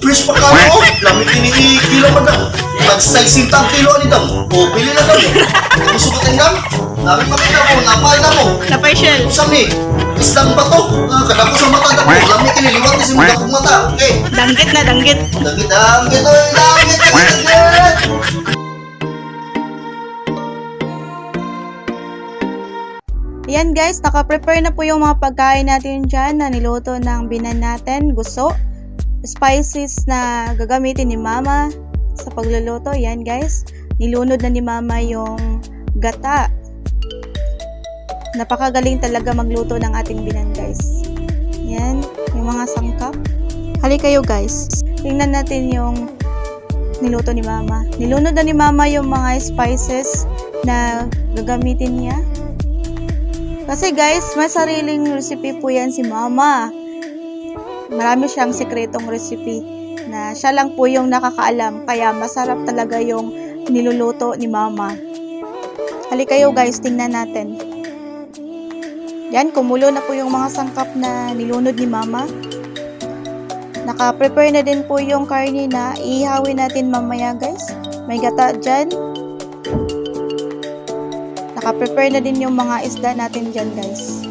fresh pa ka mo. Lamit ini kilo pa daw. Nag-6 kilo ani daw. O, pili na daw. Gusto ko tingnan. Namin makita mo, napay na mo. Napay shell. Saan ni? Islang ba to? Kadako sa mata daw. Lamit kiniliwat ni si mga kong mata. Okay. Danggit na, danggit. Dagit, oy, dagit. Ayan guys, naka-prepare na po yung mga pagkain natin dyan na niluto ng binan natin. Gusto, spices na gagamitin ni Mama sa pagluluto. Ayan guys, nilunod na ni Mama yung gata. Napakagaling talaga magluto ng ating binan guys. Ayan, yung mga sangkap. Halika kayo guys, tingnan natin yung niluto ni Mama. Nilunod na ni Mama yung mga spices na gagamitin niya. Kasi guys, may sariling recipe po yan si Mama. Marami siyang sekretong recipe na siya lang po yung nakakaalam. Kaya masarap talaga yung niluluto ni Mama. Halika kayo guys, tingnan natin. Yan, kumulo na po yung mga sangkap na nilunod ni Mama. Naka-prepare na din po yung karne na ihawin natin mamaya guys. May gata dyan. Naka-prepare na din yung mga isda natin dyan guys.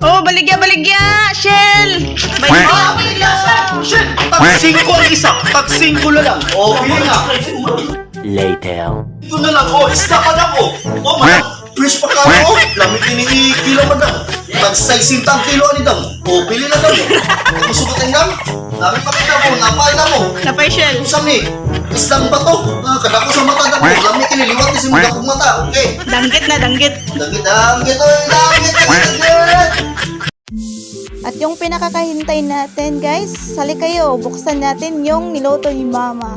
Oh, baligya, baligya! Shell! Baligya! Shit! Tag-5 ang isa. Tag-5 na lang. O, pili na. Later. Ito na lang. O, isda pa na ko. O, madam. Fresh pa ka mo. Lamit ini kilo pa daw. Nag-6 kilo ani daw. O, pili na daw. Gusto ko tingnan. Namin makita mo, napay na mo. Napay shell. Saan ni? Islang ba to? Kadako sa mata daw. Lamit kiniliwat ni si mga kong mata. Okay. Danggit na, danggit. Dagit, oy, dagit. At yung pinakakahintay natin guys, sali kayo, buksan natin yung niluto ni Mama.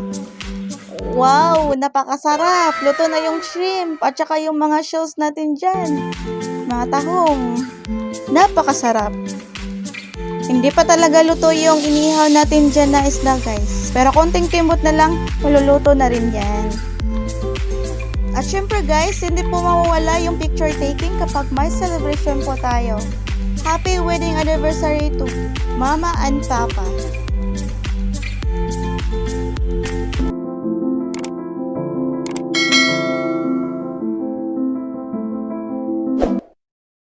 Wow, napakasarap. Luto na yung shrimp at saka yung mga shells natin dyan. Mga tahong. Napakasarap. Hindi pa talaga luto yung inihaw natin dyan na isda guys. Pero konting timot na lang, maluluto na rin yan. At syempre guys, hindi po mawawala yung picture taking kapag may celebration po tayo. Happy wedding anniversary to Mama and Papa.